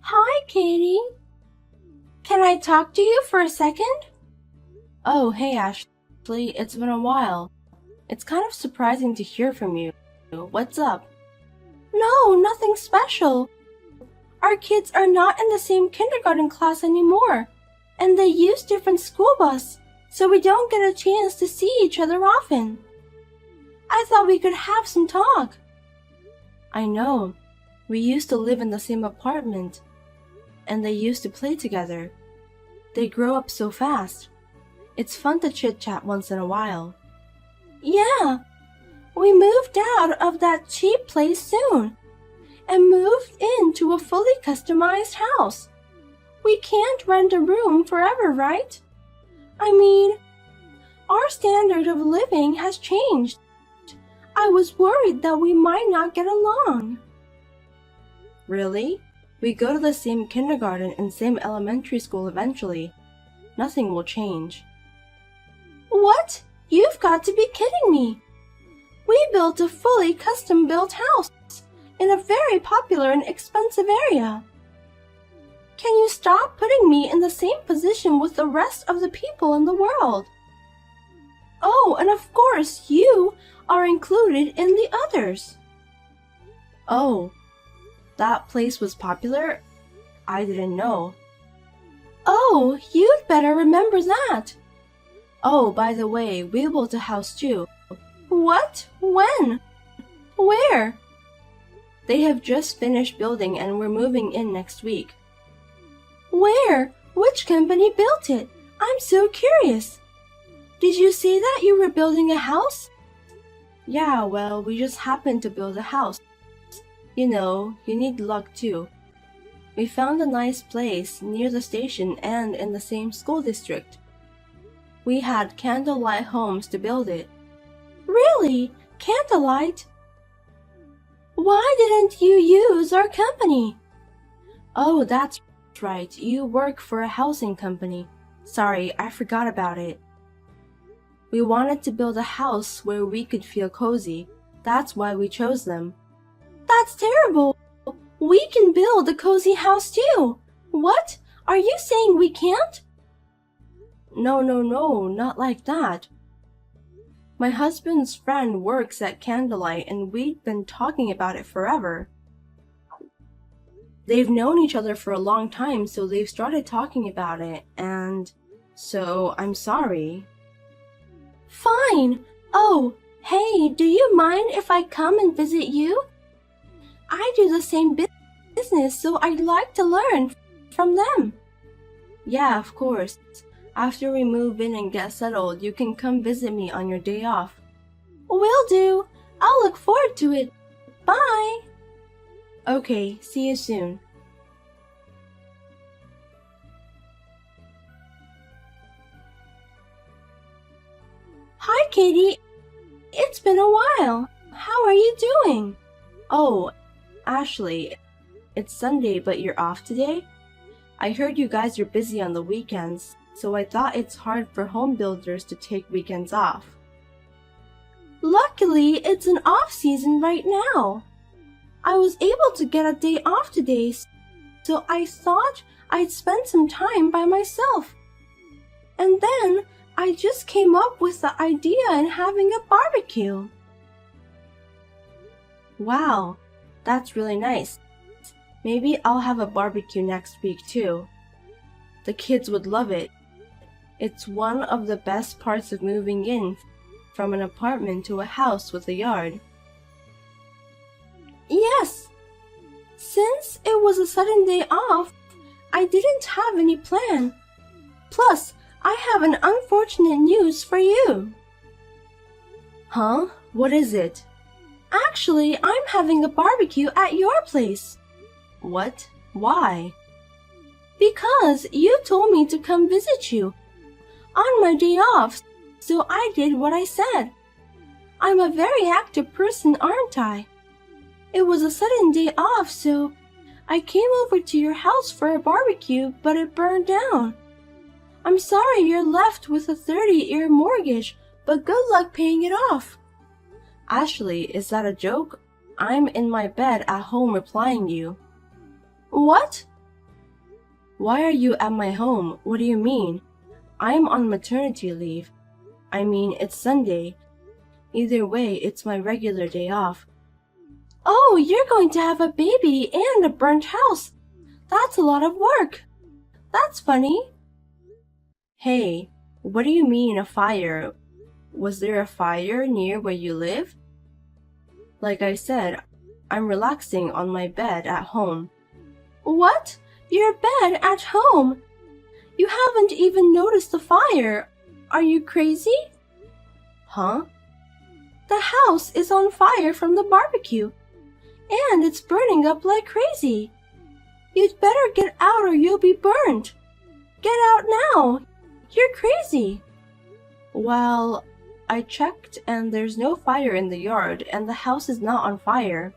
Hi, Katie. Can I talk to you for a second? Oh, hey, Ashley. It's been a while. It's kind of surprising to hear from you. What's up? No, nothing special. Our kids are not in the same kindergarten class anymore, and they use different school bus, so we don't get a chance to see each other often. I thought we could have some talk. I know. We used to live in the same apartment, and they used to play together. They grow up so fast. It's fun to chit-chat once in a while. Yeah, we moved out of that cheap place soon and moved into a fully customized house. We can't rent a room forever, right? I mean, our standard of living has changed. I was worried that we might not get along. Really? We go to the same kindergarten and same elementary school eventually. Nothing will change. What? You've got to be kidding me! We built a fully custom-built house in a very popular and expensive area. Can you stop putting me in the same position with the rest of the people in the world? Oh, and of course you are included in the others. Oh, that place was popular? I didn't know. Oh, you'd better remember that. Oh, by the way, we built a house too. What? When? Where? They have just finished building and we're moving in next week. Where? Which company built it? I'm so curious. Did you say that you were building a house? Yeah, well, we just happened to build a house. You know, you need luck too. We found a nice place near the station and in the same school district. We had Candlelight Homes to build it. Really? Candlelight? Why didn't you use our company? Oh, that's right. You work for a housing company. Sorry, I forgot about it. We wanted to build a house where we could feel cozy. That's why we chose them. That's terrible. We can build a cozy house too. What? Are you saying we can't? No, not like that. My husband's friend works at Candlelight and we've been talking about it forever. They've known each other for a long time, so they've started talking about it, and so I'm sorry. Fine. Oh, hey, do you mind if I come and visit you? I do the same business, so I'd like to learn from them. Yeah, of course. After we move in and get settled, you can come visit me on your day off. Will do. I'll look forward to it. Bye. Okay, see you soon. Hi, Katie. It's been a while. How are you doing? Oh, Ashley, it's Sunday, but you're off today? I heard you guys are busy on the weekends, so I thought it's hard for home builders to take weekends off. Luckily, it's an off season right now. I was able to get a day off today, so I thought I'd spend some time by myself. And then I just came up with the idea of having a barbecue. Wow, that's really nice. Maybe I'll have a barbecue next week too. The kids would love it. It's one of the best parts of moving in from an apartment to a house with a yard. Yes. Since it was a sudden day off, I didn't have any plan. Plus, I have an unfortunate news for you. Huh? What is it? Actually, I'm having a barbecue at your place. What? Why? Because you told me to come visit you on my day off, so I did what I said. I'm a very active person, aren't I? It was a sudden day off, so I came over to your house for a barbecue, but it burned down. I'm sorry you're left with a 30-year mortgage, but good luck paying it off. Ashley, is that a joke? I'm in my bed at home replying you. What? Why are you at my home? What do you mean? I am on maternity leave. I mean, it's Sunday. Either way, it's my regular day off. Oh, you're going to have a baby and a burnt house. That's a lot of work. That's funny. Hey, what do you mean a fire? Was there a fire near where you live? Like I said, I'm relaxing on my bed at home. What? Your bed at home? You haven't even noticed the fire. Are you crazy? Huh? The house is on fire from the barbecue, and it's burning up like crazy. You'd better get out or you'll be burned. Get out now. You're crazy. Well, I checked and there's no fire in the yard and the house is not on fire.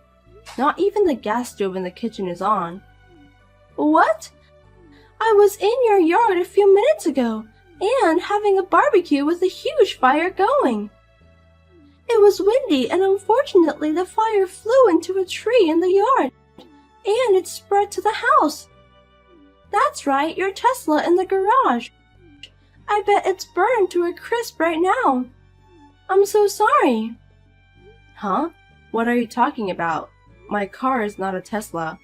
Not even the gas stove in the kitchen is on. What? I was in your yard a few minutes ago and having a barbecue with a huge fire going. It was windy and unfortunately the fire flew into a tree in the yard and it spread to the house. That's right, your Tesla in the garage. I bet it's burned to a crisp right now. I'm so sorry. Huh? What are you talking about? My car is not a Tesla.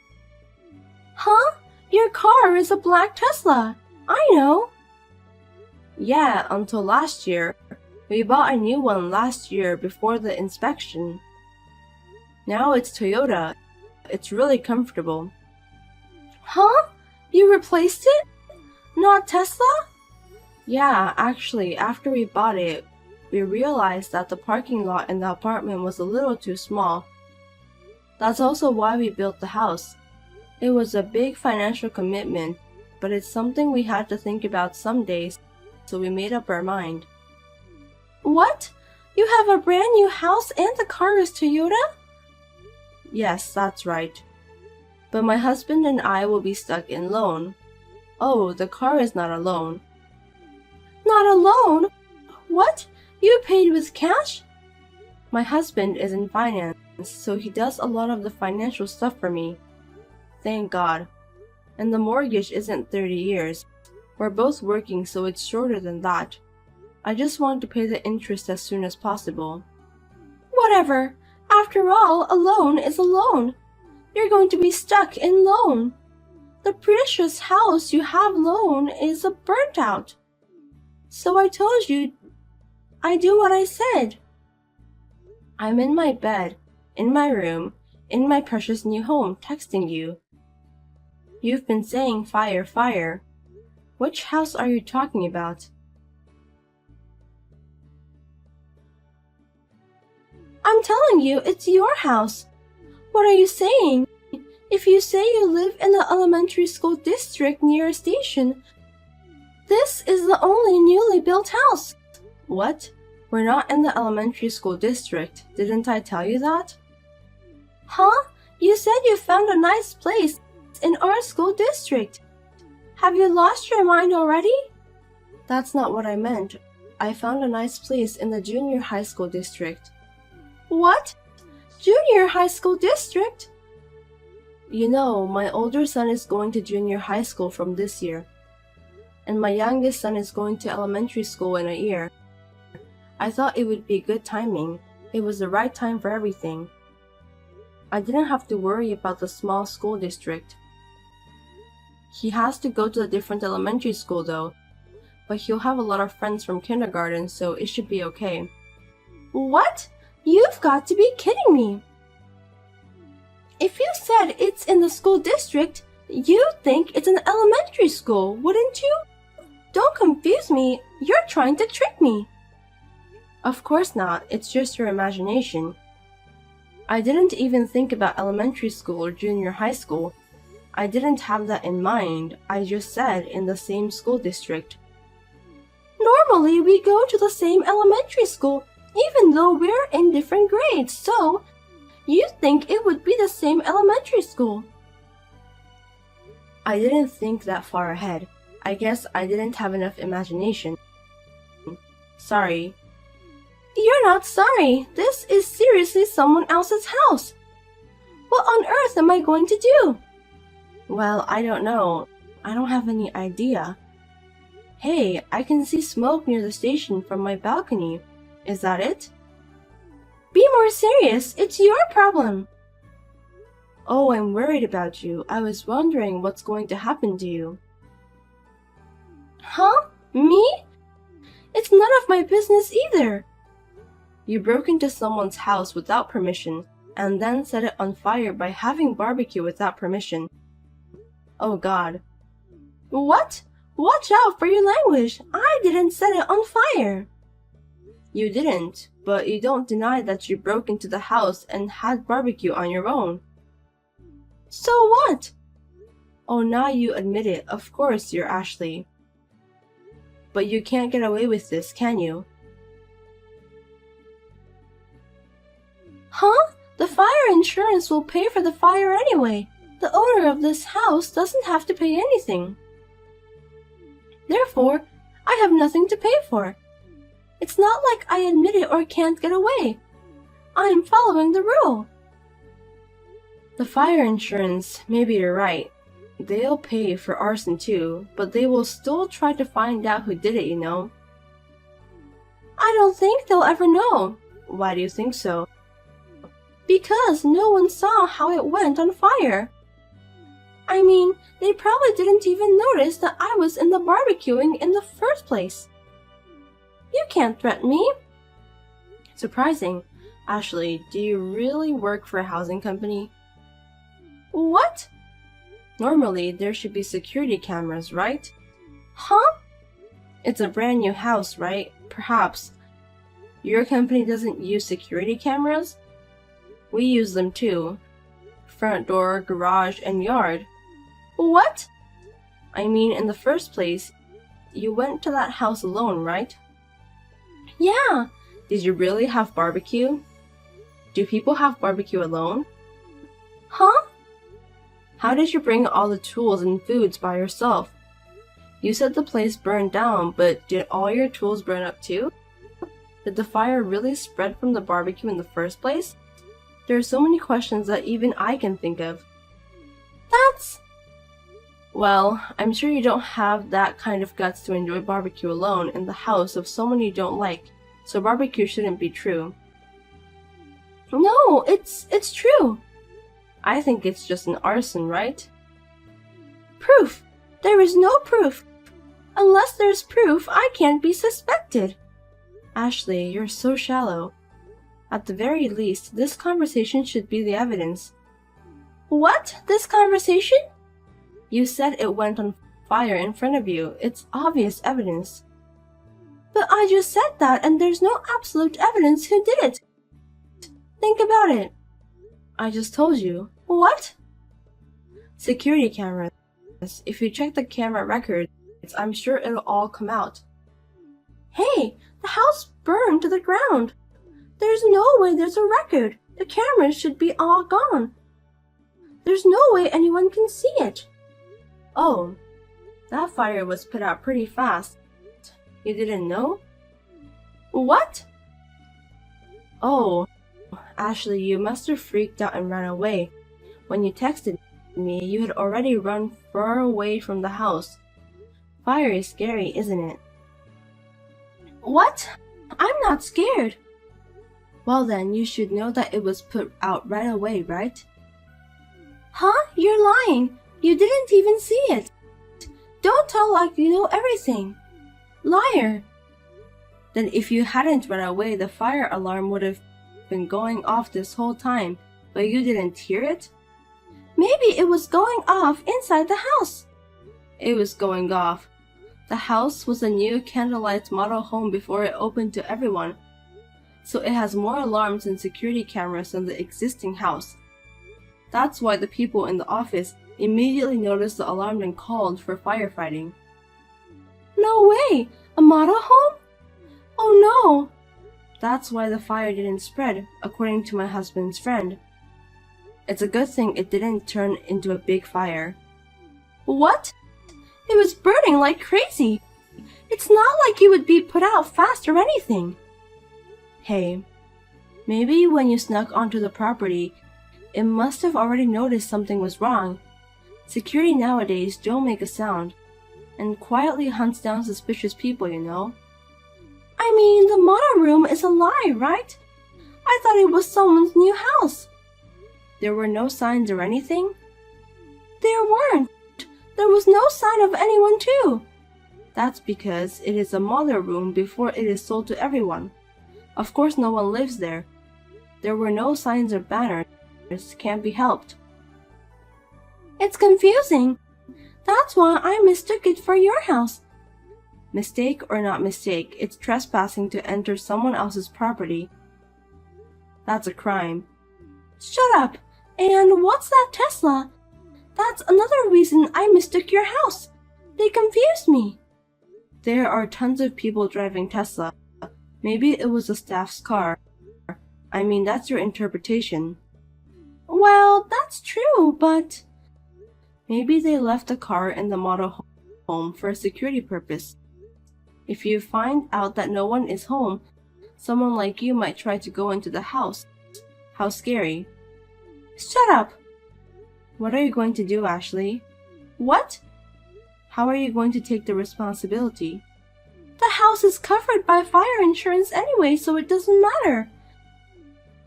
Huh? Your car is a black Tesla. I know. Yeah, until last year. We bought a new one last year before the inspection. Now it's Toyota. It's really comfortable. Huh? You replaced it? Not Tesla? Yeah, actually, after we bought it, we realized that the parking lot in the apartment was a little too small. That's also why we built the house. It was a big financial commitment, but it's something we had to think about some days, so we made up our mind. What? You have a brand new house and the car is Toyota? Yes, that's right. But my husband and I will be stuck in loan. Oh, the car is not a loan. Not a loan? What? You paid with cash? My husband is in finance, so he does a lot of the financial stuff for me. Thank God. And the mortgage isn't 30 years. We're both working, so it's shorter than that. I just want to pay the interest as soon as possible. Whatever. After all, a loan is a loan. You're going to be stuck in loan. The precious house you have loan is a burnt out. So I told you, I do what I said. I'm in my bed, in my room, in my precious new home, texting you. You've been saying fire, fire. Which house are you talking about? I'm telling you, it's your house. What are you saying? If you say you live in the elementary school district near a station, this is the only newly built house. What? We're not in the elementary school district. Didn't I tell you that? Huh? You said you found a nice place in our school district. Have you lost your mind already? That's not what I meant. I found a nice place in the junior high school district. What? Junior high school district? You know, my older son is going to junior high school from this year, and my youngest son is going to elementary school in a year. I thought it would be good timing. It was the right time for everything. I didn't have to worry about the small school district. He has to go to a different elementary school though, but he'll have a lot of friends from kindergarten, so it should be okay. What? You've got to be kidding me! If you said it's in the school district, you'd think it's an elementary school, wouldn't you? Don't confuse me. You're trying to trick me. Of course not. It's just your imagination. I didn't even think about elementary school or junior high school. I didn't have that in mind. I just said in the same school district. Normally, we go to the same elementary school, even though we're in different grades, so you'd think it would be the same elementary school. I didn't think that far ahead. I guess I didn't have enough imagination. Sorry. You're not sorry. This is seriously someone else's house. What on earth am I going to do? Well, I don't know. I don't have any idea. Hey, I can see smoke near the station from my balcony. Is that it? Be more serious. It's your problem. Oh, I'm worried about you. I was wondering what's going to happen to you. Huh? Me? It's none of my business either. You broke into someone's house without permission and then set it on fire by having barbecue without permission. Oh God. What? Watch out for your language. I didn't set it on fire. You didn't, but you don't deny that you broke into the house and had barbecue on your own. So what? Oh, now you admit it. Of course you're Ashley. But you can't get away with this, can you? Huh? The fire insurance will pay for the fire anyway. The owner of this house doesn't have to pay anything. Therefore, I have nothing to pay for. It's not like I admit it or can't get away. I'm following the rule. The fire insurance, maybe you're right. They'll pay for arson too, but they will still try to find out who did it, you know. I don't think they'll ever know. Why do you think so? Because no one saw how it went on fire. I mean, they probably didn't even notice that I was in the barbecuing in the first place. You can't threaten me. Surprising. Ashley, do you really work for a housing company? What? Normally, there should be security cameras, right? Huh? It's a brand new house, right? Perhaps. Your company doesn't use security cameras? We use them too. Front door, garage, and yard. What? I mean, in the first place, you went to that house alone, right? Yeah. Did you really have barbecue? Do people have barbecue alone? Huh? How did you bring all the tools and foods by yourself? You said the place burned down, but did all your tools burn up too? Did the fire really spread from the barbecue in the first place? There are so many questions that even I can think of. That's... Well, I'm sure you don't have that kind of guts to enjoy barbecue alone in the house of someone you don't like, so barbecue shouldn't be true. No, it's true. I think it's just an arson, right? Proof! There is no proof! Unless there's proof, I can't be suspected! Ashley, you're so shallow. At the very least, this conversation should be the evidence. What? This conversation? You said it went on fire in front of you. It's obvious evidence. But I just said that and there's no absolute evidence who did it. Think about it. I just told you. What? Security cameras. If you check the camera records, I'm sure it'll all come out. Hey, the house burned to the ground. There's no way there's a record. The cameras should be all gone. There's no way anyone can see it. Oh, that fire was put out pretty fast. You didn't know? What? Oh, Ashley, you must have freaked out and ran away. When you texted me, you had already run far away from the house. Fire is scary, isn't it? What? I'm not scared. Well then, you should know that it was put out right away, right? Huh? You're lying. You didn't even see it. Don't tell like you know everything. Liar. Then if you hadn't run away, the fire alarm would have been going off this whole time, but you didn't hear it? Maybe it was going off inside the house. It was going off. The house was a new candlelight model home before it opened to everyone, so it has more alarms and security cameras than the existing house. That's why the people in the office immediately noticed the alarm and called for firefighting. No way! A model home? Oh no! That's why the fire didn't spread, according to my husband's friend. It's a good thing it didn't turn into a big fire. What? It was burning like crazy. It's not like it would be put out fast or anything. Hey, maybe when you snuck onto the property, it must have already noticed something was wrong. Security nowadays don't make a sound, and quietly hunts down suspicious people, you know. I mean, the model room is a lie, right? I thought it was someone's new house. There were no signs or anything? There weren't. There was no sign of anyone too. That's because it is a model room before it is sold to everyone. Of course no one lives there. There were no signs or banners. Can't be helped. It's confusing. That's why I mistook it for your house. Mistake or not mistake, it's trespassing to enter someone else's property. That's a crime. Shut up! And what's that Tesla? That's another reason I mistook your house. They confused me. There are tons of people driving Tesla. Maybe it was the staff's car. I mean, that's your interpretation. Well, that's true, but... Maybe they left the car in the model home for a security purpose. If you find out that no one is home, someone like you might try to go into the house. How scary. Shut up! What are you going to do, Ashley? What? How are you going to take the responsibility? The house is covered by fire insurance anyway, so it doesn't matter.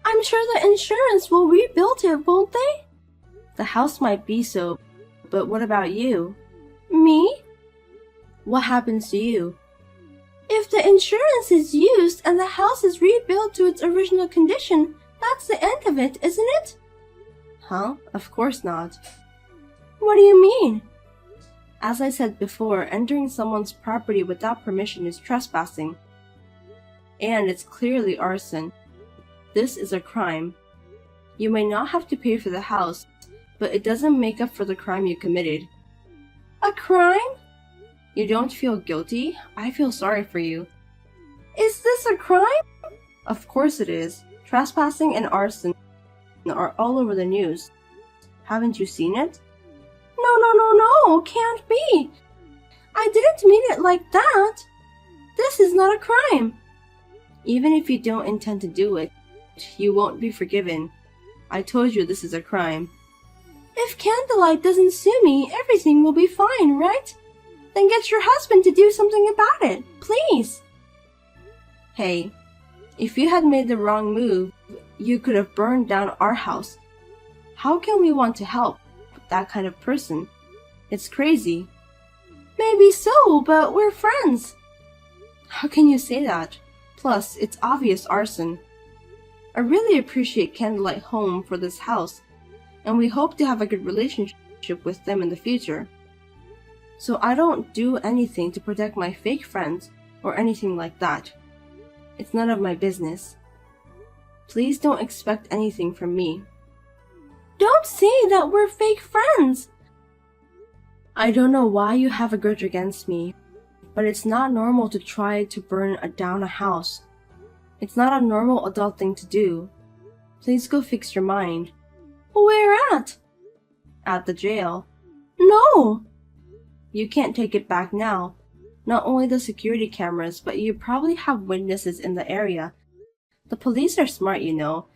I'm sure the insurance will rebuild it, won't they? The house might be so, but what about you? Me? What happens to you? If the insurance is used and the house is rebuilt to its original condition, that's the end of it, isn't it? Huh? Of course not. What do you mean? As I said before, entering someone's property without permission is trespassing. And it's clearly arson. This is a crime. You may not have to pay for the house, but it doesn't make up for the crime you committed. A crime? You don't feel guilty? I feel sorry for you. Is this a crime? Of course it is. Trespassing and arson are all over the news. Haven't you seen it? No, can't be. I didn't mean it like that. This is not a crime. Even if you don't intend to do it, you won't be forgiven. I told you this is a crime. If Candlelight doesn't sue me, everything will be fine, right? Then get your husband to do something about it, please. Hey, if you had made the wrong move, you could have burned down our house. How can we want to help that kind of person? It's crazy. Maybe so, but we're friends. How can you say that? Plus, it's obvious arson. I really appreciate Candlelight Home for this house, and we hope to have a good relationship with them in the future. So I don't do anything to protect my fake friends or anything like that. It's none of my business. Please don't expect anything from me. Don't say that we're fake friends! I don't know why you have a grudge against me, but it's not normal to try to burn down a house. It's not a normal adult thing to do. Please go fix your mind. Where at? At the jail. No! You can't take it back now. Not only the security cameras, but you probably have witnesses in the area. The police are smart, you know.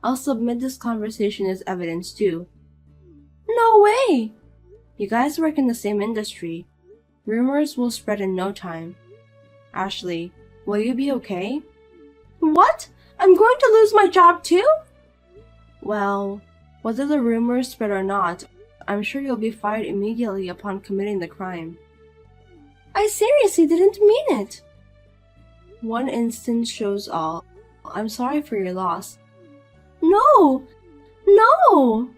I'll submit this conversation as evidence too. No way! You guys work in the same industry. Rumors will spread in no time. Ashley, will you be okay? What? I'm going to lose my job too? Well, whether the rumors spread or not, I'm sure you'll be fired immediately upon committing the crime. I seriously didn't mean it. One instance shows all. I'm sorry for your loss. No! No!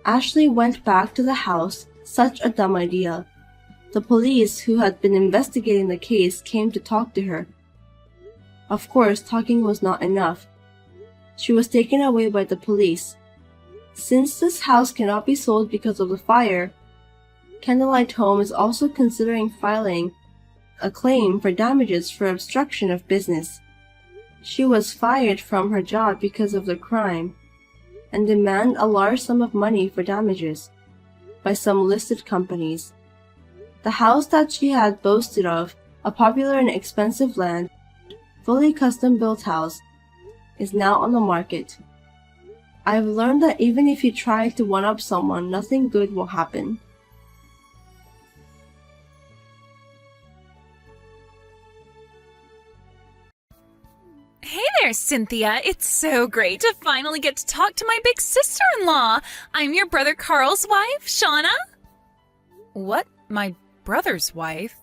Ashley went back to the house. Such a dumb idea. The police, who had been investigating the case, came to talk to her. Of course, talking was not enough. She was taken away by the police. Since this house cannot be sold because of the fire, Candlelight Home is also considering filing a claim for damages for obstruction of business. She was fired from her job because of the crime and demand a large sum of money for damages by some listed companies. The house that she had boasted of, a popular and expensive land, fully custom-built house, is now on the market. I've learned that even if you try to one-up someone, nothing good will happen. Hey there, Cynthia. It's so great to finally get to talk to my big sister-in-law. I'm your brother Carl's wife, Shauna. What? My brother's wife?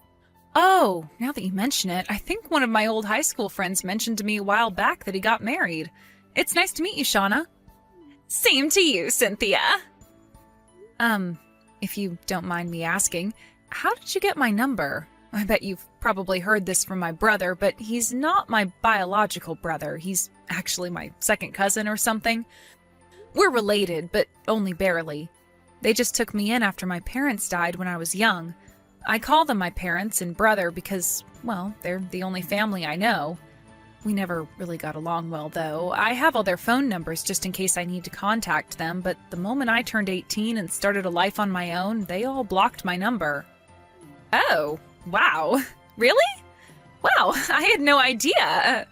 Oh, now that you mention it, I think one of my old high school friends mentioned to me a while back that he got married. It's nice to meet you, Shauna. Same to you, Cynthia. If you don't mind me asking, how did you get my number? I bet you've probably heard this from my brother, but he's not my biological brother. He's actually my second cousin or something. We're related, but only barely. They just took me in after my parents died when I was young. I call them my parents and brother because, well, they're the only family I know. We never really got along well, though. I have all their phone numbers just in case I need to contact them, but the moment I turned 18 and started a life on my own, they all blocked my number. Oh, wow. Really? Wow, I had no idea.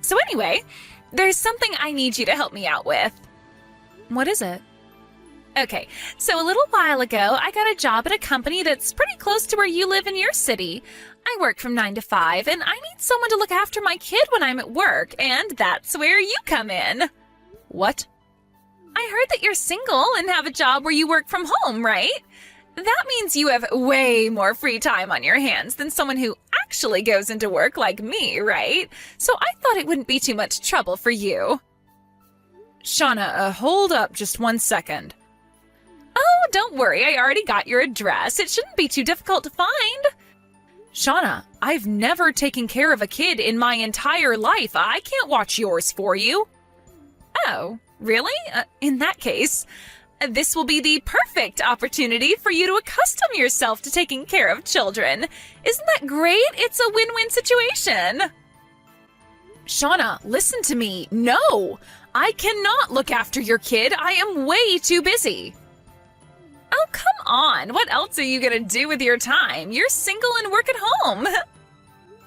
So anyway, there's something I need you to help me out with. What is it? Okay, so a little while ago, I got a job at a company that's pretty close to where you live in your city. I work from 9 to 5, and I need someone to look after my kid when I'm at work, and that's where you come in. What? I heard that you're single and have a job where you work from home, right? That means you have way more free time on your hands than someone who actually goes into work like me, right? So I thought it wouldn't be too much trouble for you. Shauna, hold up just 1 second. Oh, don't worry, I already got your address. It shouldn't be too difficult to find. Shauna, I've never taken care of a kid in my entire life. I can't watch yours for you. Oh, really? In that case, this will be the perfect opportunity for you to accustom yourself to taking care of children. Isn't that great? It's a win-win situation. Shauna, listen to me. No, I cannot look after your kid. I am way too busy. Oh, come on. What else are you going to do with your time? You're single and work at home.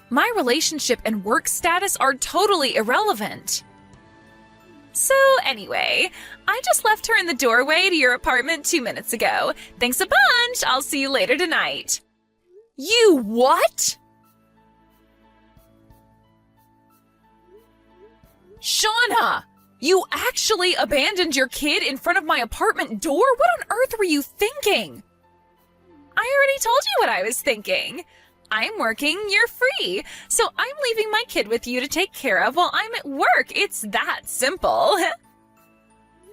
My relationship and work status are totally irrelevant. So anyway, I just left her in the doorway to your apartment 2 minutes ago. Thanks a bunch. I'll see you later tonight. You what? Shauna! You actually abandoned your kid in front of my apartment door? What on earth were you thinking? I already told you what I was thinking. I'm working, you're free. So I'm leaving my kid with you to take care of while I'm at work. It's that simple.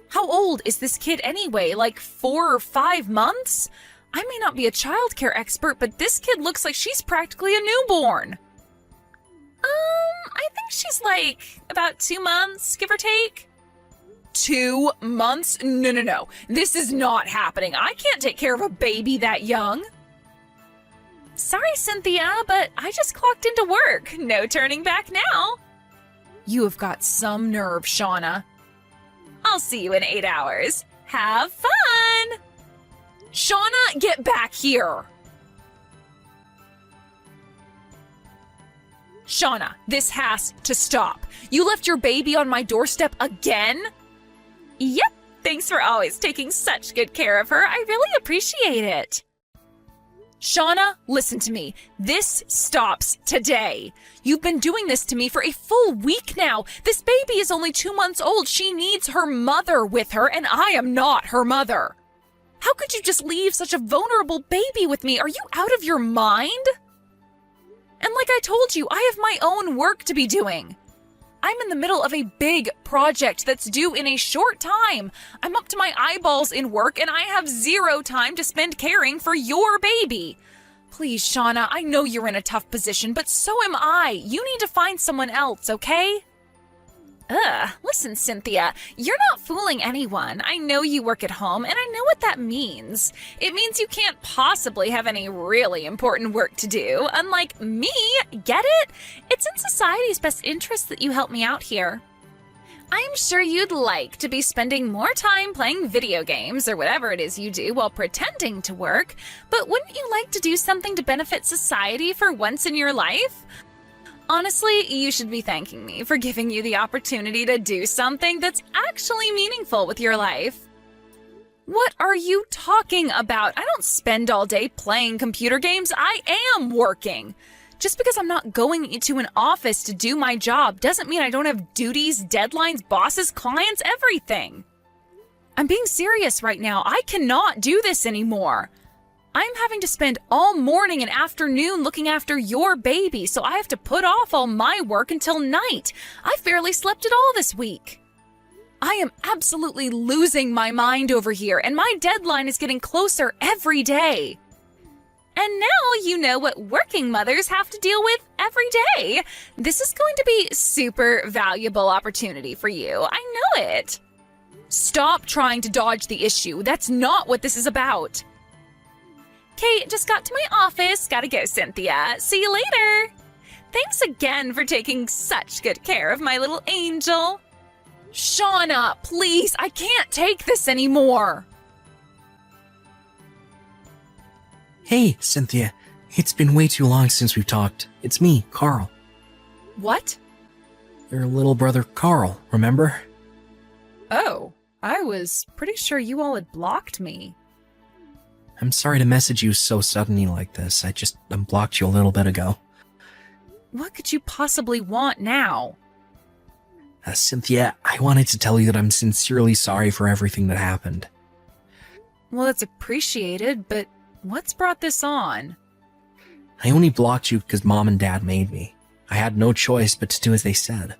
How old is this kid anyway? Like 4 or 5 months? I may not be a childcare expert, but this kid looks like she's practically a newborn. I think she's like about 2 months, give or take. 2 months? No. This is not happening. I can't take care of a baby that young. Sorry, Cynthia, but I just clocked into work. No turning back now. You have got some nerve, Shauna. I'll see you in 8 hours. Have fun! Shauna, get back here! Shauna, this has to stop. You left your baby on my doorstep again? Yep, thanks for always taking such good care of her. I really appreciate it. Shauna, listen to me. This stops today. You've been doing this to me for a full week now. This baby is only 2 months old. She needs her mother with her, and I am not her mother. How could you just leave such a vulnerable baby with me? Are you out of your mind? And like I told you, I have my own work to be doing. I'm in the middle of a big project that's due in a short time. I'm up to my eyeballs in work and I have 0 time to spend caring for your baby. Please, Shauna, I know you're in a tough position, but so am I. You need to find someone else, okay? Listen, Cynthia, you're not fooling anyone. I know you work at home, and I know what that means. It means you can't possibly have any really important work to do, unlike me, get it? It's in society's best interest that you help me out here. I'm sure you'd like to be spending more time playing video games or whatever it is you do while pretending to work, but wouldn't you like to do something to benefit society for once in your life? Honestly, you should be thanking me for giving you the opportunity to do something that's actually meaningful with your life. What are you talking about? I don't spend all day playing computer games. I am working. Just because I'm not going into an office to do my job doesn't mean I don't have duties, deadlines, bosses, clients, everything. I'm being serious right now. I cannot do this anymore. I'm having to spend all morning and afternoon looking after your baby, so I have to put off all my work until night. I've barely slept at all this week. I am absolutely losing my mind over here, and my deadline is getting closer every day. And now you know what working mothers have to deal with every day. This is going to be super valuable opportunity for you. I know it. Stop trying to dodge the issue. That's not what this is about. Kate just got to my office. Gotta go, Cynthia. See you later. Thanks again for taking such good care of my little angel. Shauna, please, I can't take this anymore. Hey, Cynthia. It's been way too long since we've talked. It's me, Carl. What? Your little brother, Carl, remember? Oh, I was pretty sure you all had blocked me. I'm sorry to message you so suddenly like this. I just unblocked you a little bit ago. What could you possibly want now? Cynthia, I wanted to tell you that I'm sincerely sorry for everything that happened. Well, it's appreciated, but what's brought this on? I only blocked you because Mom and Dad made me. I had no choice but to do as they said.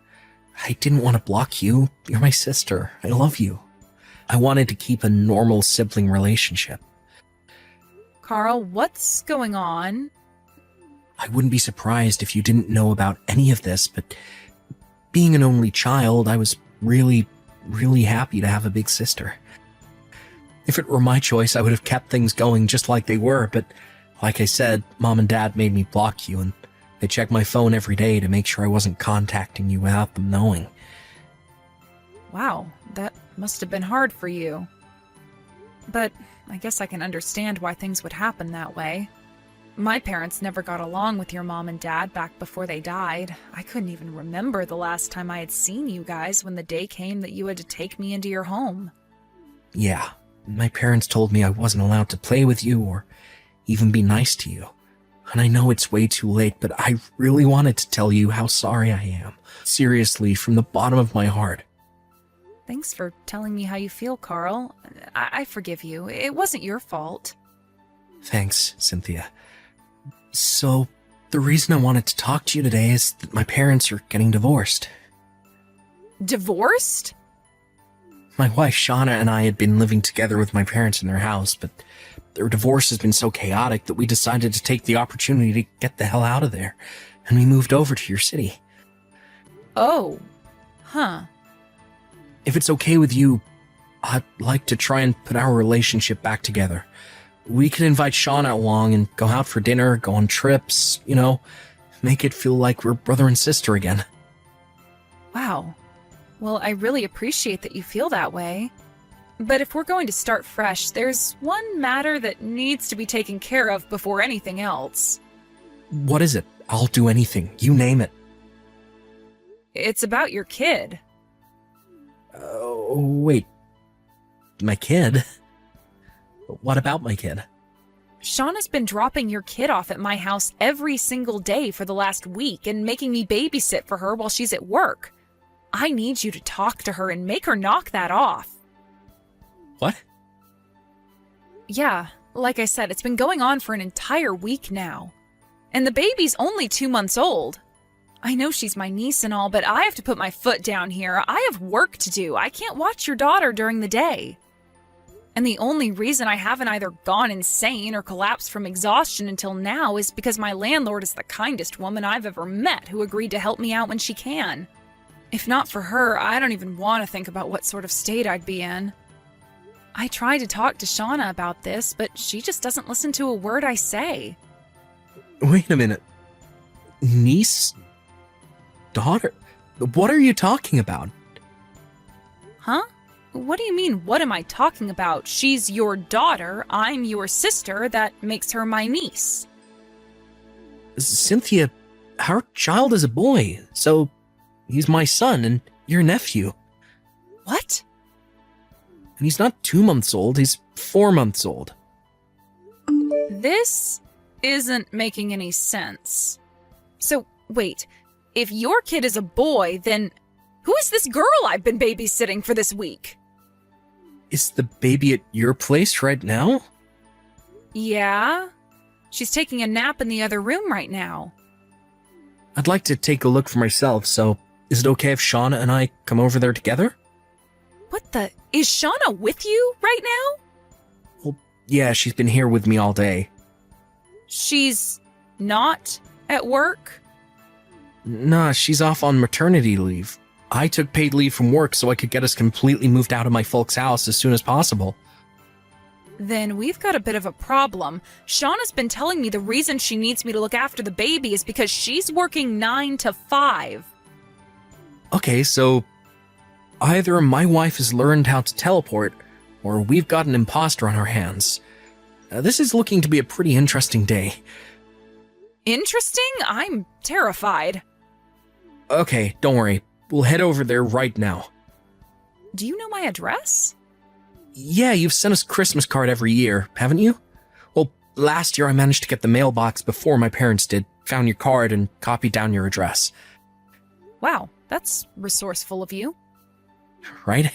I didn't want to block you. You're my sister. I love you. I wanted to keep a normal sibling relationship. Carl, what's going on? I wouldn't be surprised if you didn't know about any of this, but being an only child, I was really happy to have a big sister. If it were my choice, I would have kept things going just like they were, but like I said, Mom and Dad made me block you, and they checked my phone every day to make sure I wasn't contacting you without them knowing. Wow, that must have been hard for you. But I guess I can understand why things would happen that way. My parents never got along with your mom and dad back before they died. I couldn't even remember the last time I had seen you guys when the day came that you had to take me into your home. Yeah, my parents told me I wasn't allowed to play with you or even be nice to you. And I know it's way too late, but I really wanted to tell you how sorry I am. Seriously, from the bottom of my heart. Thanks for telling me how you feel, Carl. I forgive you. It wasn't your fault. Thanks, Cynthia. So, the reason I wanted to talk to you today is that my parents are getting divorced. Divorced? My wife Shauna and I had been living together with my parents in their house, but their divorce has been so chaotic that we decided to take the opportunity to get the hell out of there, and we moved over to your city. Oh. Huh. If it's okay with you, I'd like to try and put our relationship back together. We could invite Shauna along and go out for dinner, go on trips, make it feel like we're brother and sister again. Wow. Well, I really appreciate that you feel that way. But if we're going to start fresh, there's one matter that needs to be taken care of before anything else. What is it? I'll do anything. You name it. It's about your kid. Oh, wait. My kid? What about my kid? Shauna's been dropping your kid off at my house every single day for the last week and making me babysit for her while she's at work. I need you to talk to her and make her knock that off. What? Yeah, like I said, it's been going on for an entire week now. And the baby's only 2 months old. I know she's my niece and all, but I have to put my foot down here. I have work to do. I can't watch your daughter during the day. And the only reason I haven't either gone insane or collapsed from exhaustion until now is because my landlord is the kindest woman I've ever met who agreed to help me out when she can. If not for her, I don't even want to think about what sort of state I'd be in. I tried to talk to Shauna about this, but she just doesn't listen to a word I say. Wait a minute. Niece? Daughter? What are you talking about? Huh? What do you mean, what am I talking about? She's your daughter, I'm your sister, that makes her my niece. Cynthia, our child is a boy, so he's my son and your nephew. What? And he's not 2 months old, he's 4 months old. This isn't making any sense. So, wait, if your kid is a boy, then who is this girl I've been babysitting for this week? Is the baby at your place right now? Yeah. She's taking a nap in the other room right now. I'd like to take a look for myself, so is it okay if Shauna and I come over there together? What the? Is Shauna with you right now? Well, yeah, she's been here with me all day. She's not at work? Nah, she's off on maternity leave. I took paid leave from work so I could get us completely moved out of my folks' house as soon as possible. Then we've got a bit of a problem. Shauna's been telling me the reason she needs me to look after the baby is because she's working 9 to 5. Okay, so either my wife has learned how to teleport, or we've got an imposter on our hands. This is looking to be a pretty interesting day. Interesting? I'm terrified. Okay, don't worry. We'll head over there right now. Do you know my address? Yeah, you've sent us a Christmas card every year, haven't you? Well, last year I managed to get the mailbox before my parents did, found your card, and copied down your address. Wow, that's resourceful of you. Right?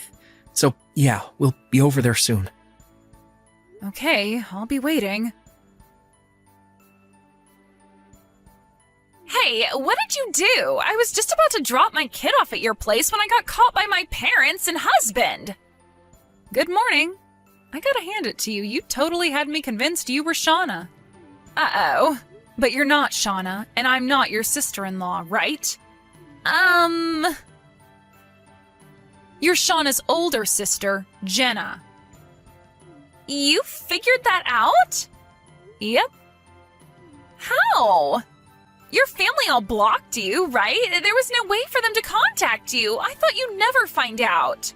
So, yeah, we'll be over there soon. Okay, I'll be waiting. Hey, what did you do? I was just about to drop my kid off at your place when I got caught by my parents and husband. Good morning. I gotta hand it to you. You totally had me convinced you were Shauna. Uh-oh. But you're not Shauna, and I'm not your sister-in-law, right? You're Shauna's older sister, Jenna. You figured that out? Yep. How? Your family all blocked you, right? There was no way for them to contact you. I thought you'd never find out.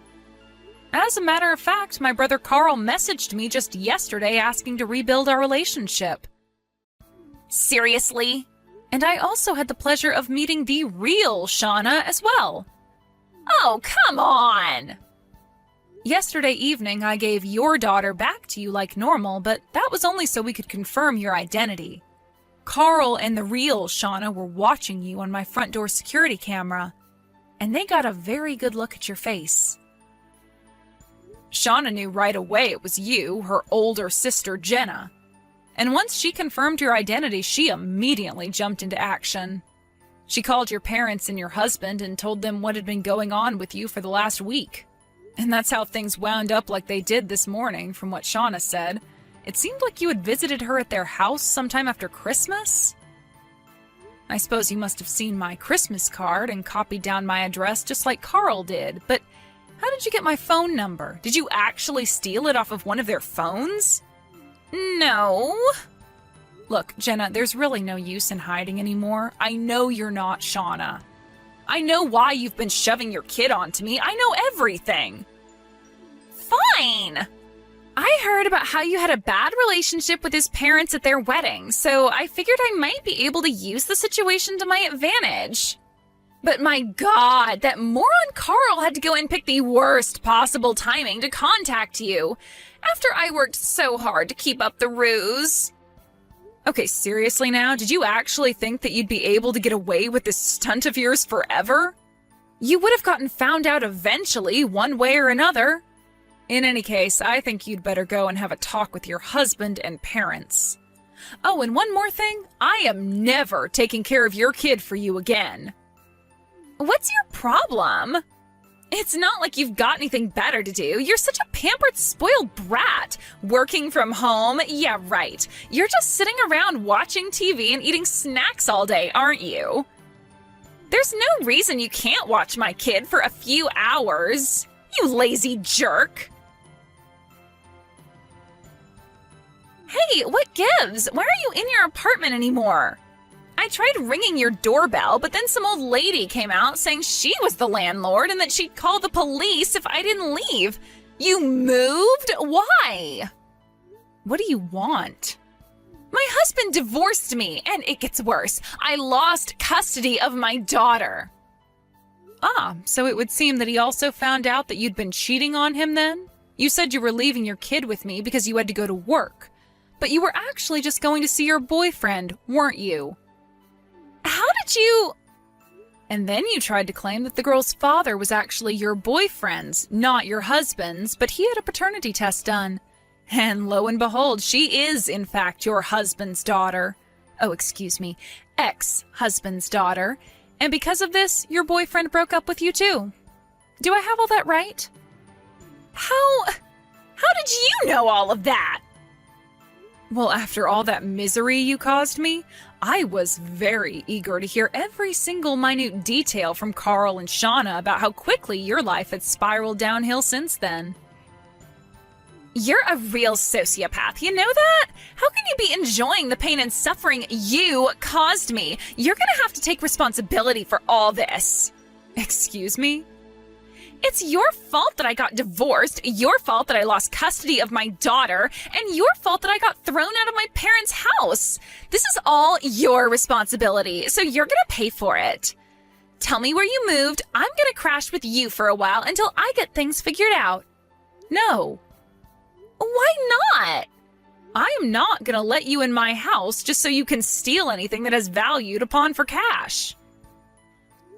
As a matter of fact, my brother Carl messaged me just yesterday asking to rebuild our relationship. Seriously? And I also had the pleasure of meeting the real Shauna as well. Oh, come on! Yesterday evening, I gave your daughter back to you like normal, but that was only so we could confirm your identity. Carl and the real Shauna were watching you on my front door security camera, and they got a very good look at your face. Shauna knew right away it was you, her older sister Jenna. And once she confirmed your identity, she immediately jumped into action. She called your parents and your husband and told them what had been going on with you for the last week. And that's how things wound up like they did this morning, from what Shauna said. It seemed like you had visited her at their house sometime after Christmas. I suppose you must have seen my Christmas card and copied down my address just like Carl did, but how did you get my phone number? Did you actually steal it off of one of their phones? No. Look, Jenna, there's really no use in hiding anymore. I know you're not Shauna. I know why you've been shoving your kid onto me. I know everything. Fine. I heard about how you had a bad relationship with his parents at their wedding, so I figured I might be able to use the situation to my advantage. But my God, that moron Carl had to go and pick the worst possible timing to contact you, after I worked so hard to keep up the ruse. Okay, seriously now, did you actually think that you'd be able to get away with this stunt of yours forever? You would have gotten found out eventually, one way or another. In any case, I think you'd better go and have a talk with your husband and parents. Oh, and one more thing, I am never taking care of your kid for you again. What's your problem? It's not like you've got anything better to do. You're such a pampered, spoiled brat. Working from home? Yeah, right. You're just sitting around watching TV and eating snacks all day, aren't you? There's no reason you can't watch my kid for a few hours. You lazy jerk. Hey, what gives? Why are you in your apartment anymore? I tried ringing your doorbell, but then some old lady came out saying she was the landlord and that she'd call the police if I didn't leave. You moved? Why? What do you want? My husband divorced me, and it gets worse. I lost custody of my daughter. Ah, so it would seem that he also found out that you'd been cheating on him then? You said you were leaving your kid with me because you had to go to work. But you were actually just going to see your boyfriend, weren't you? How did you... And then you tried to claim that the girl's father was actually your boyfriend's, not your husband's, but he had a paternity test done. And lo and behold, she is, in fact, your husband's daughter. Oh, excuse me, ex-husband's daughter. And because of this, your boyfriend broke up with you too. Do I have all that right? How did you know all of that? Well, after all that misery you caused me, I was very eager to hear every single minute detail from Carl and Shauna about how quickly your life had spiraled downhill since then. You're a real sociopath, you know that? How can you be enjoying the pain and suffering you caused me? You're gonna have to take responsibility for all this. Excuse me? It's your fault that I got divorced, your fault that I lost custody of my daughter, and your fault that I got thrown out of my parents' house. This is all your responsibility, so you're gonna pay for it. Tell me where you moved. I'm gonna crash with you for a while until I get things figured out. No. Why not? I am not gonna let you in my house just so you can steal anything that has value to pawn for cash.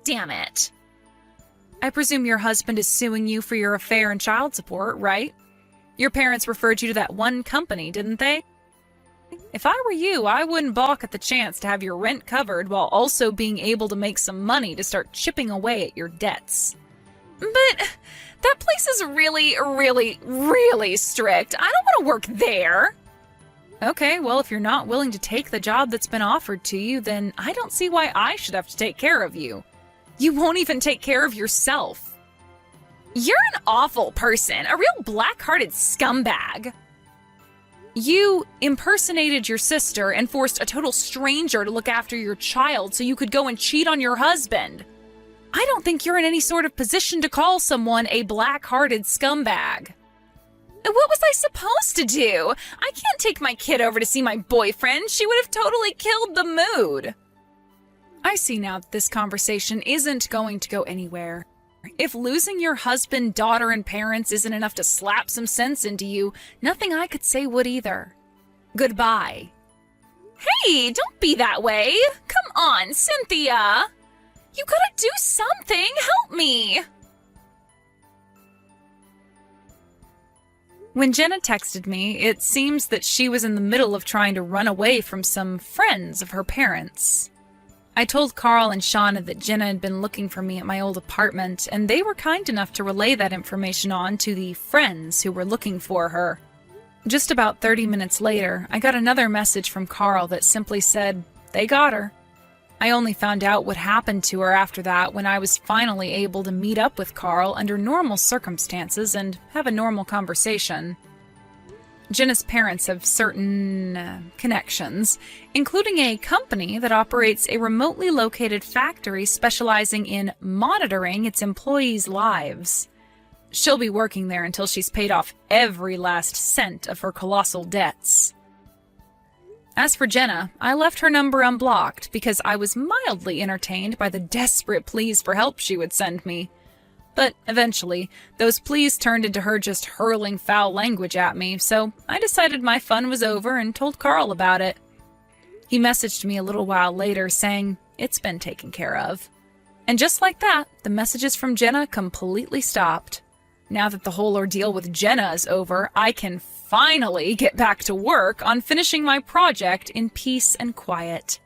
Damn it. I presume your husband is suing you for your affair and child support, right? Your parents referred you to that one company, didn't they? If I were you, I wouldn't balk at the chance to have your rent covered while also being able to make some money to start chipping away at your debts. But that place is really, really, really strict. I don't want to work there. Okay, well, if you're not willing to take the job that's been offered to you, then I don't see why I should have to take care of you. You won't even take care of yourself. You're an awful person, a real black-hearted scumbag. You impersonated your sister and forced a total stranger to look after your child so you could go and cheat on your husband. I don't think you're in any sort of position to call someone a black-hearted scumbag. What was I supposed to do? I can't take my kid over to see my boyfriend. She would have totally killed the mood. I see now that this conversation isn't going to go anywhere. If losing your husband, daughter, and parents isn't enough to slap some sense into you, nothing I could say would either. Goodbye. Hey, don't be that way. Come on, Cynthia. You gotta do something. Help me. When Jenna texted me, it seems that she was in the middle of trying to run away from some friends of her parents. I told Carl and Shauna that Jenna had been looking for me at my old apartment, and they were kind enough to relay that information on to the friends who were looking for her. Just about 30 minutes later, I got another message from Carl that simply said, "They got her." I only found out what happened to her after that when I was finally able to meet up with Carl under normal circumstances and have a normal conversation. Jenna's parents have certain connections, including a company that operates a remotely located factory specializing in monitoring its employees' lives. She'll be working there until she's paid off every last cent of her colossal debts. As for Jenna, I left her number unblocked because I was mildly entertained by the desperate pleas for help she would send me. But eventually, those pleas turned into her just hurling foul language at me, so I decided my fun was over and told Carl about it. He messaged me a little while later saying, "It's been taken care of." And just like that, the messages from Jenna completely stopped. Now that the whole ordeal with Jenna is over, I can finally get back to work on finishing my project in peace and quiet.